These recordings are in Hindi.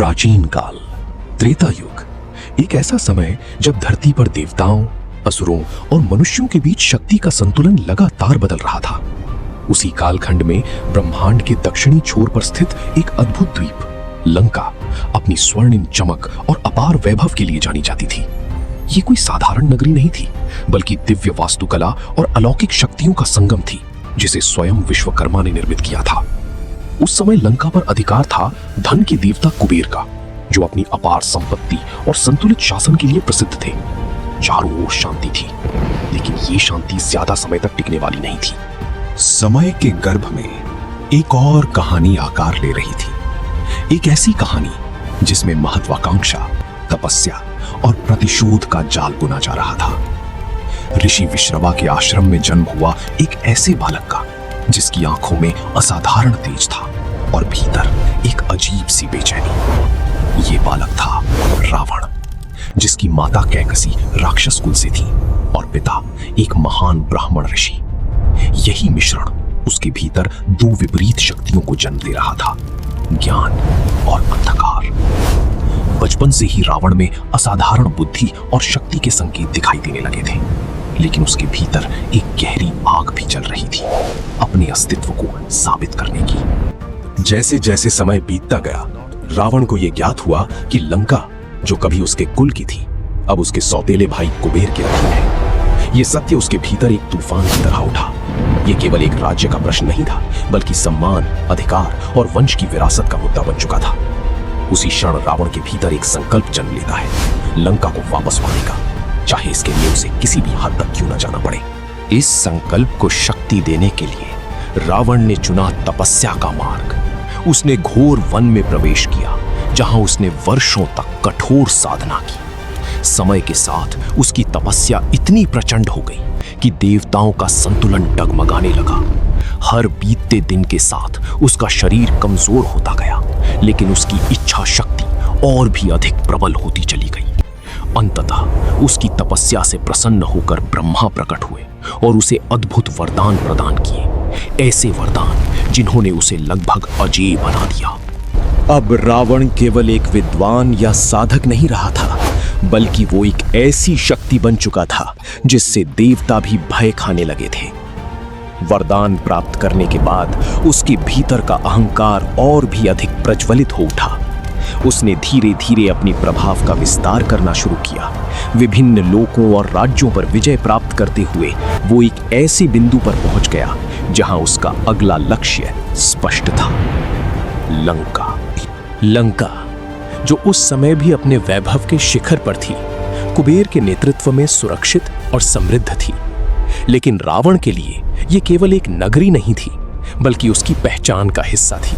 प्राचीन काल, त्रेता युग, एक ऐसा समय जब धरती पर देवताओं, असुरों और मनुष्यों के बीच शक्ति का संतुलन लगातार बदल रहा था। उसी कालखंड में ब्रह्मांड के दक्षिणी छोर पर स्थित एक अद्भुत द्वीप लंका अपनी स्वर्णिम चमक और अपार वैभव के लिए जानी जाती थी। ये कोई साधारण नगरी नहीं थी, बल्कि दिव्य वास्तुकला और अलौकिक शक्तियों का संगम थी, जिसे स्वयं विश्वकर्मा ने निर्मित किया था। उस समय लंका पर अधिकार था धन के देवता कुबेर का, जो अपनी अपार संपत्ति और संतुलित शासन के लिए प्रसिद्ध थे। चारों ओर शांति थी, लेकिन ये शांति ज्यादा समय तक टिकने वाली नहीं थी। समय के गर्भ में एक और कहानी आकार ले रही थी। एक ऐसी कहानी जिसमें महत्वाकांक्षा, तपस्या और प्रतिशोध का जाल बुना जा रहा था। ऋषि विश्रवा के आश्रम में जन्म हुआ एक ऐसे बालक का, जिसकी आंखों में असाधारण तेज था और भीतर एक अजीब सी बेचैनी। ये बालक था रावण, जिसकी माता कैकसी राक्षस कुल से थी और पिता एक महान ब्राह्मण ऋषि। यही मिश्रण उसके भीतर दो विपरीत शक्तियों को जन्म दे रहा था, ज्ञान और अंधकार। बचपन से ही रावण में असाधारण बुद्धि और शक्ति के संकेत दिखाई देने लगे थे, लेकिन उसके भीतर एक गहरी आग भी जल रही थी, अपने अस्तित्व को साबित करने की। जैसे जैसे समय बीतता गया, रावण को यह ज्ञात हुआ कि लंका, जो कभी उसके कुल की थी, अब उसके सौतेले भाई कुबेर के अधीन है। यह सत्य उसके भीतर एक तूफान की तरह उठा। यह केवल एक राज्य का प्रश्न नहीं था, बल्कि सम्मान, अधिकार और वंश की विरासत का मुद्दा बन चुका था। उसी क्षण रावण के भीतर एक संकल्प जन्म लेता है, लंका को वापस पाने का, चाहे इसके लिए उसे किसी भी हद तक क्यों न जाना पड़े। इस संकल्प को शक्ति देने के लिए रावण ने चुना तपस्या का मार्ग। उसने घोर वन में प्रवेश किया, जहां उसने वर्षों तक कठोर साधना की। समय के साथ उसकी तपस्या इतनी प्रचंड हो गई कि देवताओं का संतुलन डगमगाने लगा। हर बीतते दिन के साथ उसका शरीर कमजोर होता गया, लेकिन उसकी इच्छा शक्ति और भी अधिक प्रबल होती चली गई। अंततः उसकी तपस्या से प्रसन्न होकर ब्रह्मा प्रकट हुए और उसे अद्भुत वरदान प्रदान किए, ऐसे वरदान जिन्होंने उसे लगभग अजेय बना दिया। अब रावण केवल एक विद्वान या साधक नहीं रहा था, बल्कि वो एक ऐसी शक्ति बन चुका था जिससे देवता भी भय खाने लगे थे। वरदान प्राप्त करने के बाद उसके भीतर का अहंकार और भी अधिक प्रज्वलित हो उठा। उसने धीरे धीरे अपने प्रभाव का विस्तार करना शुरू किया। विभिन्न लोकों और राज्यों पर विजय प्राप्त करते हुए वो एक ऐसे बिंदु पर पहुंच गया जहां उसका अगला लक्ष्य स्पष्ट था, लंका। लंका, जो उस समय भी अपने वैभव के शिखर पर थी, कुबेर के नेतृत्व में सुरक्षित और समृद्ध थी। लेकिन रावण के लिए यह केवल एक नगरी नहीं थी, बल्कि उसकी पहचान का हिस्सा थी।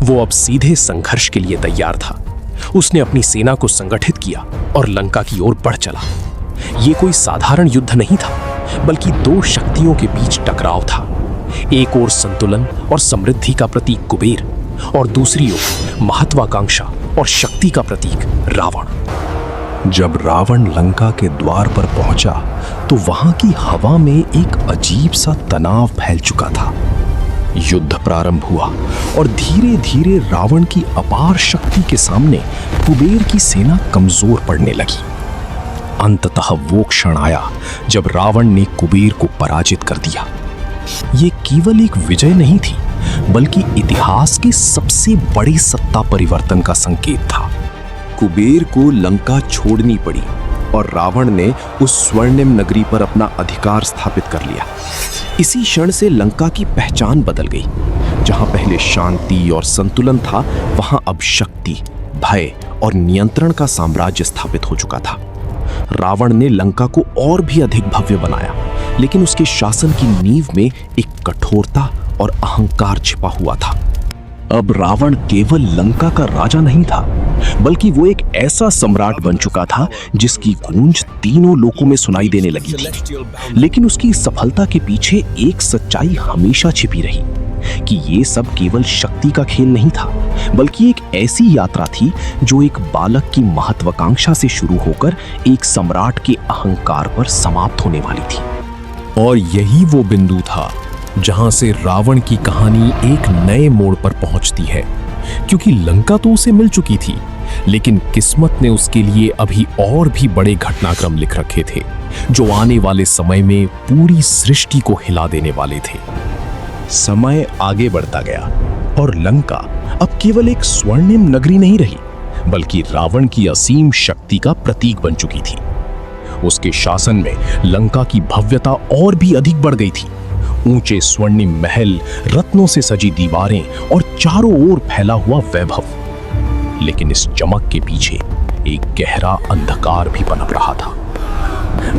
वो अब सीधे संघर्ष के लिए तैयार था। उसने अपनी सेना को संगठित किया और लंका की ओर बढ़ चला। ये कोई साधारण युद्ध नहीं था, बल्कि दो शक्तियों के बीच टकराव था। एक ओर संतुलन और समृद्धि का प्रतीक कुबेर, और दूसरी ओर महत्वाकांक्षा और शक्ति का प्रतीक रावण। जब रावण लंका के द्वार पर पहुंचा, तो वहां की हवा में एक अजीब सा तनाव फैल चुका था। युद्ध प्रारंभ हुआ और धीरे धीरे रावण की अपार शक्ति के सामने कुबेर की सेना कमजोर पड़ने लगी। अंततः वो क्षण आया जब रावण ने कुबेर को पराजित कर दिया। ये केवल एक विजय नहीं थी, बल्कि इतिहास के सबसे बड़े सत्ता परिवर्तन का संकेत था। कुबेर को लंका छोड़नी पड़ी और रावण ने उस स्वर्णिम नगरी पर अपना अधिकार स्थापित कर लिया। इसी क्षण से लंका की पहचान बदल गई। जहां पहले शांति और संतुलन था, वहां अब शक्ति, भय और नियंत्रण का साम्राज्य स्थापित हो चुका था। रावण ने लंका को और भी अधिक भव्य बनाया, लेकिन उसके शासन की नींव में एक कठोरता और अहंकार छिपा हुआ था। अब रावण केवल लंका का राजा नहीं था, बल्कि वो एक ऐसा सम्राट बन चुका था जिसकी गूंज तीनों लोकों में सुनाई देने लगी थी। लेकिन उसकी सफलता के पीछे एक सच्चाई हमेशा छिपी रही कि ये सब केवल शक्ति का खेल नहीं था, बल्कि एक ऐसी यात्रा थी जो एक बालक की महत्वाकांक्षा से शुरू होकर एक सम्राट के अहंकार पर समाप्त होने वाली थी। और यही वो बिंदु था जहां से रावण की कहानी एक नए मोड़ पर पहुंचती है। क्योंकि लंका तो उसे मिल चुकी थी, लेकिन किस्मत ने उसके लिए अभी और भी बड़े घटनाक्रम लिख रखे थे जो आने वाले समय में पूरी सृष्टि को हिला देने वाले थे। समय आगे बढ़ता गया और लंका अब केवल एक स्वर्णिम नगरी नहीं रही, बल्कि रावण की असीम शक्ति का प्रतीक बन चुकी थी। उसके शासन में लंका की भव्यता और भी अधिक बढ़ गई थी। ऊंचे स्वर्णिम महल, रत्नों से सजी दीवारें और चारों ओर फैला हुआ वैभव। लेकिन इस चमक के पीछे एक गहरा अंधकार भी पनप रहा था।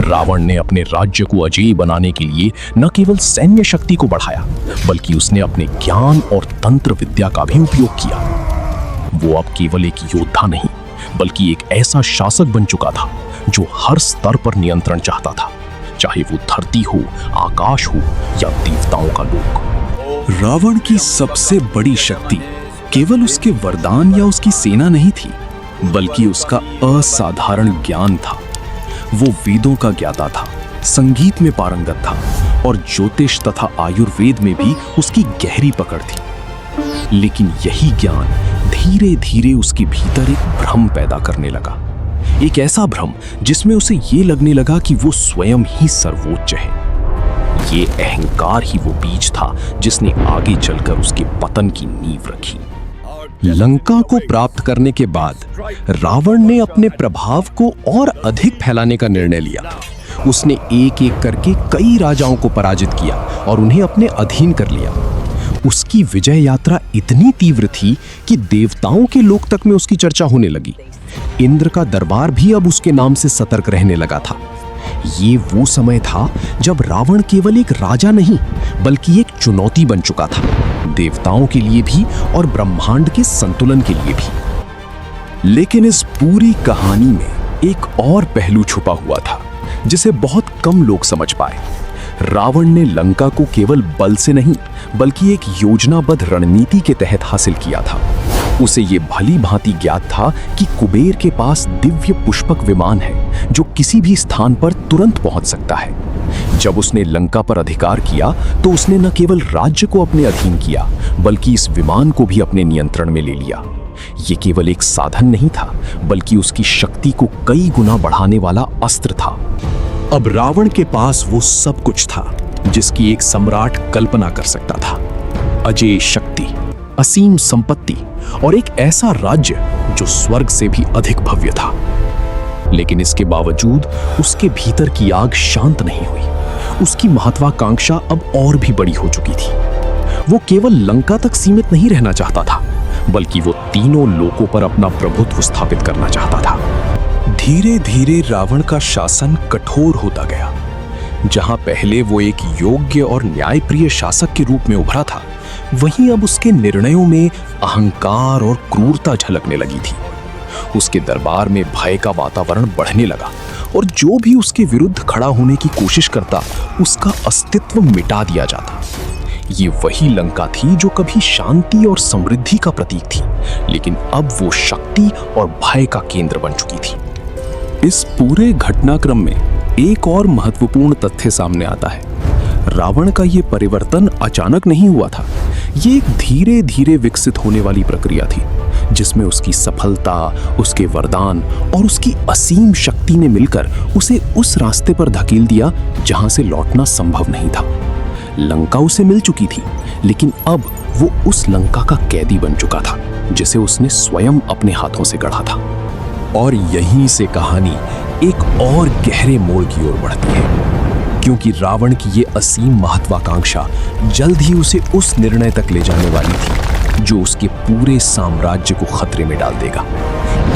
रावण ने अपने राज्य को अजेय बनाने के लिए न केवल सैन्य शक्ति को बढ़ाया, बल्कि उसने अपने ज्ञान और तंत्र विद्या का भी उपयोग किया। वो अब केवल एक योद्धा नहीं, बल्कि एक ऐसा शासक बन चुका था जो हर स्तर पर नियंत्रण चाहता था, चाहे वो धरती हो, आकाश हो या देवताओं का लोक। रावण की सबसे बड़ी शक्ति केवल उसके वरदान या उसकी सेना नहीं थी, बल्कि उसका असाधारण ज्ञान था। वो वेदों का ज्ञाता था, संगीत में पारंगत था और ज्योतिष तथा आयुर्वेद में भी उसकी गहरी पकड़ थी। लेकिन यही ज्ञान धीरे धीरे उसके भीतर एक भ्रम पैदा करने लगा, एक ऐसा भ्रम जिसमें उसे ये लगने लगा कि वो स्वयं ही सर्वोच्च है। ये अहंकार ही वो बीज था जिसने आगे चलकर उसके पतन की नींव रखी। लंका को प्राप्त करने के बाद रावण ने अपने प्रभाव को और अधिक फैलाने का निर्णय लिया। उसने एक एक करके कई राजाओं को पराजित किया और उन्हें अपने अधीन कर लिया। उसकी विजय यात्रा इतनी तीव्र थी कि देवताओं के लोक तक में उसकी चर्चा होने लगी। इंद्र का दरबार भी अब उसके नाम से सतर्क रहने लगा था। ये वो समय था जब रावण केवल एक राजा नहीं, बल्कि एक चुनौती बन चुका था, देवताओं के लिए भी और ब्रह्मांड के संतुलन के लिए भी। लेकिन इस पूरी कहानी में एक और पहलू छुपा हुआ था जिसे बहुत कम लोग समझ पाए। रावण ने लंका को केवल बल से नहीं, बल्कि एक योजनाबद्ध रणनीति के तहत हासिल किया था। उसे ये भली भांति ज्ञात था कि कुबेर के पास दिव्य पुष्पक विमान है जो किसी भी स्थान पर तुरंत पहुंच सकता है। जब उसने लंका पर अधिकार किया तो उसने न केवल राज्य को अपने अधीन किया, बल्कि इस विमान को भी अपने नियंत्रण में ले लिया। ये केवल एक साधन नहीं था, बल्कि उसकी शक्ति को कई गुना बढ़ाने वाला अस्त्र था। अब रावण के पास वो सब कुछ था जिसकी एक सम्राट कल्पना कर सकता था। अजेय शक्ति, असीम संपत्ति और एक ऐसा राज्य जो स्वर्ग से भी अधिक भव्य था। लेकिन इसके बावजूद उसके भीतर की आग शांत नहीं हुई। उसकी महत्वाकांक्षा अब और भी बड़ी हो चुकी थी। वो केवल लंका तक सीमित नहीं रहना चाहता था, बल्कि वो तीनों लोकों पर अपना प्रभुत्व स्थापित करना चाहता था। धीरे धीरे रावण का शासन कठोर होता गया। जहां पहले वो एक योग्य और न्यायप्रिय शासक के रूप में उभरा था, वहीं अब उसके निर्णयों में अहंकार और क्रूरता झलकने लगी थी। उसके दरबार में भय का वातावरण बढ़ने लगा और जो भी उसके विरुद्ध खड़ा होने की कोशिश करता, उसका अस्तित्व मिटा दिया जाता। ये वही लंका थी जो कभी शांति और समृद्धि का प्रतीक थी, लेकिन अब वो शक्ति और भय का केंद्र बन चुकी थी। इस पूरे घटनाक्रम में एक और महत्वपूर्ण तथ्य सामने आता है। रावण का ये परिवर्तन अचानक नहीं हुआ था। ये एक धीरे धीरे विकसित होने वाली प्रक्रिया थी, जिसमें उसकी सफलता, उसके वरदान और उसकी असीम शक्ति ने मिलकर उसे उस रास्ते पर धकेल दिया जहां से लौटना संभव नहीं था। लंका उसे मिल चुकी थी, लेकिन अब वो उस लंका का कैदी बन चुका था जिसे उसने स्वयं अपने हाथों से गढ़ा था। और यहीं से कहानी एक और गहरे मोड़ की ओर बढ़ती है, क्योंकि रावण की ये असीम महत्वाकांक्षा जल्द ही उसे उस निर्णय तक ले जाने वाली थी जो उसके पूरे साम्राज्य को खतरे में डाल देगा।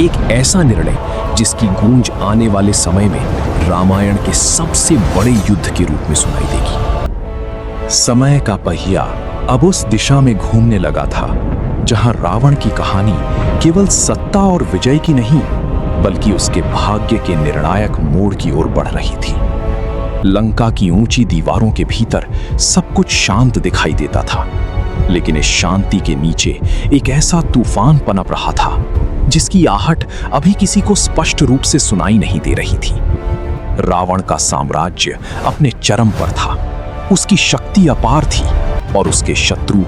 एक ऐसा निर्णय जिसकी गूंज आने वाले समय में रामायण के सबसे बड़े युद्ध के रूप में सुनाई देगी। समय का पहिया अब उस दिशा में घूमने लगा था जहां रावण की कहानी केवल सत्ता और विजय की नहीं, बल्कि उसके भाग्य के निर्णायक मोड़ की ओर बढ़ रही थी। लंका की ऊंची दीवारों के भीतर सब कुछ शांत दिखाई देता था, लेकिन इस शांति के नीचे एक ऐसा तूफान पनप रहा था जिसकी आहट अभी किसी को स्पष्ट रूप से सुनाई नहीं दे रही थी। रावण का साम्राज्य अपने चरम पर था, उसकी शक्ति अपार थी और उसके शत्रु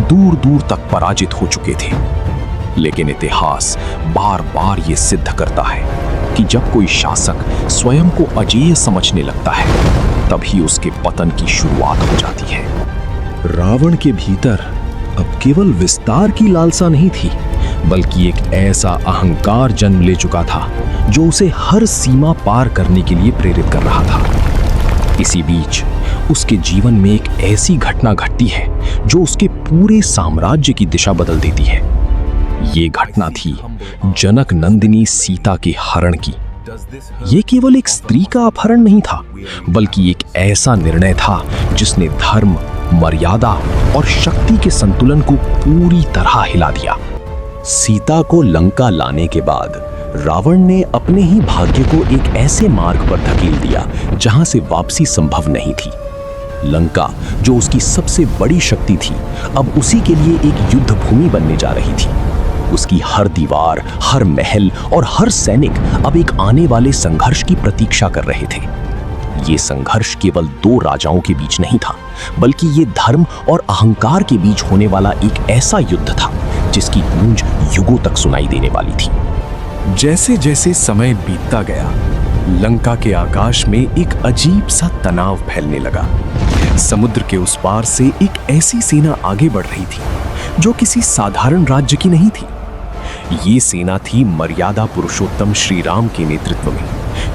दूर दूर तक पराजित हो चुके थे। लेकिन इतिहास बार बार ये सिद्ध करता है कि जब कोई शासक स्वयं को अजेय समझने लगता है तभी उसके पतन की शुरुआत हो जाती है। रावण के भीतर अब केवल विस्तार की लालसा नहीं थी, बल्कि एक ऐसा अहंकार जन्म ले चुका था जो उसे हर सीमा पार करने के लिए प्रेरित कर रहा था। इसी बीच उसके जीवन में एक ऐसी घटना घटती है जो उसके पूरे साम्राज्य की दिशा बदल देती है। ये घटना थी जनक नंदिनी सीता के हरण की। ये केवल एक स्त्री का अपहरण नहीं था, बल्कि एक ऐसा निर्णय था जिसने धर्म, मर्यादा और शक्ति के संतुलन को पूरी तरह हिला दिया। सीता को लंका लाने के बाद रावण ने अपने ही भाग्य को एक ऐसे मार्ग पर धकेल दिया जहां से वापसी संभव नहीं थी। लंका, जो उसकी सबसे बड़ी शक्ति थी, अब उसी के लिए एक युद्ध भूमि बनने जा रही थी। उसकी हर दीवार, हर महल और हर सैनिक अब एक आने वाले संघर्ष की प्रतीक्षा कर रहे थे। ये संघर्ष केवल दो राजाओं के बीच नहीं था, बल्कि ये धर्म और अहंकार के बीच होने वाला एक ऐसा युद्ध था जिसकी गूंज युगों तक सुनाई देने वाली थी। जैसे जैसे समय बीतता गया, लंका के आकाश में एक अजीब सा तनाव फैलने लगा। समुद्र के उस पार से एक ऐसी सेना आगे बढ़ रही थी जो किसी साधारण राज्य की नहीं थी। ये सेना थी मर्यादा पुरुषोत्तम श्री राम के नेतृत्व में,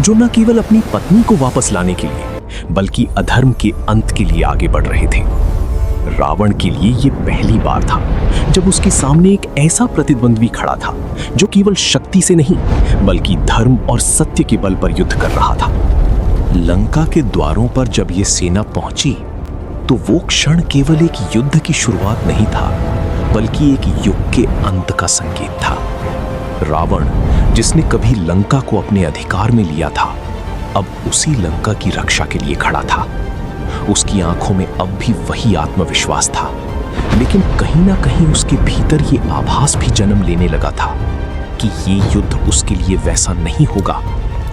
जो न केवल अपनी पत्नी को वापस लाने के लिए बल्कि अधर्म के अंत के लिए आगे बढ़ रहे थे। रावण के लिए ये पहली बार था जब उसके सामने एक ऐसा प्रतिद्वंद्वी खड़ा था जो केवल शक्ति से नहीं बल्कि धर्म और सत्य के बल पर युद्ध कर रहा था। लंका के द्वारों पर जब ये सेना पहुंची तो वो क्षण केवल एक युद्ध की शुरुआत नहीं था, बल्कि एक युग के अंत का संकेत था। रावण, जिसने कभी लंका को अपने अधिकार में लिया था, अब उसी लंका की रक्षा के लिए खड़ा था। उसकी आंखों में अब भी वही आत्मविश्वास था, लेकिन कहीं ना कहीं उसके भीतर ये आभास भी जन्म लेने लगा था कि ये युद्ध उसके लिए वैसा नहीं होगा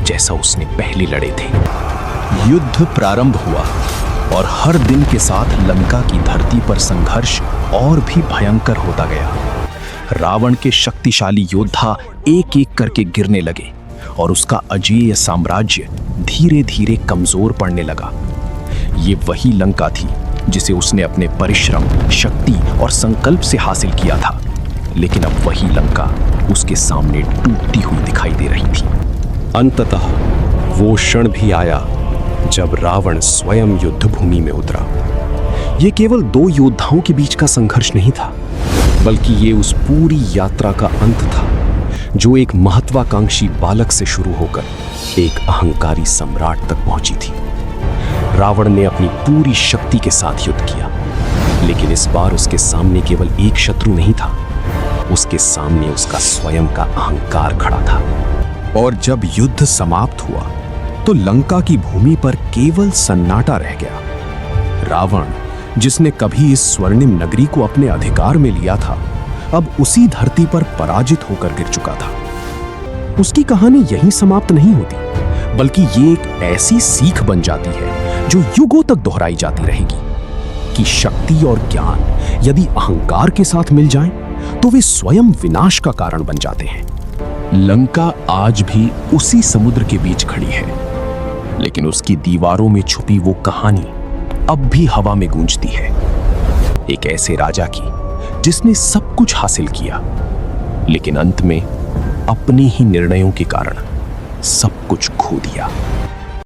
जैसा उसने पहले लड़े थे। युद्ध प्रारंभ हुआ और हर दिन के साथ लंका की धरती पर संघर्ष और भी भयंकर होता गया। रावण के शक्तिशाली योद्धा एक एक करके गिरने लगे और उसका अजेय साम्राज्य धीरे धीरे कमजोर पड़ने लगा। ये वही लंका थी जिसे उसने अपने परिश्रम, शक्ति और संकल्प से हासिल किया था, लेकिन अब वही लंका उसके सामने टूटती हुई दिखाई दे रही थी। अंततः वो क्षण भी आया जब रावण स्वयं युद्ध भूमि में उतरा। ये केवल दो योद्धाओं के बीच का संघर्ष नहीं था, बल्कि ये उस पूरी यात्रा का अंत था जो एक महत्वाकांक्षी बालक से शुरू होकर एक अहंकारी सम्राट तक पहुंची थी। रावण ने अपनी पूरी शक्ति के साथ युद्ध किया, लेकिन इस बार उसके सामने केवल एक शत्रु नहीं था, उसके सामने उसका स्वयं का अहंकार खड़ा था। और जब युद्ध समाप्त हुआ तो लंका की भूमि पर केवल सन्नाटा रह गया। रावण, जिसने कभी इस स्वर्णिम नगरी को अपने अधिकार में लिया था, अब उसी धरती पर पराजित होकर गिर चुका था। उसकी कहानी यहीं समाप्त नहीं होती, बल्कि ये एक ऐसी सीख बन जाती है जो युगों तक दोहराई जाती रहेगी कि शक्ति और ज्ञान यदि अहंकार के साथ मिल जाएं, तो वे स्वयं विनाश का कारण बन जाते हैं। लंका आज भी उसी समुद्र के बीच खड़ी है, लेकिन उसकी दीवारों में छुपी वो कहानी अब भी हवा में गूंजती है। एक ऐसे राजा की जिसने सब कुछ हासिल किया, लेकिन अंत में अपने ही निर्णयों के कारण सब कुछ खो दिया।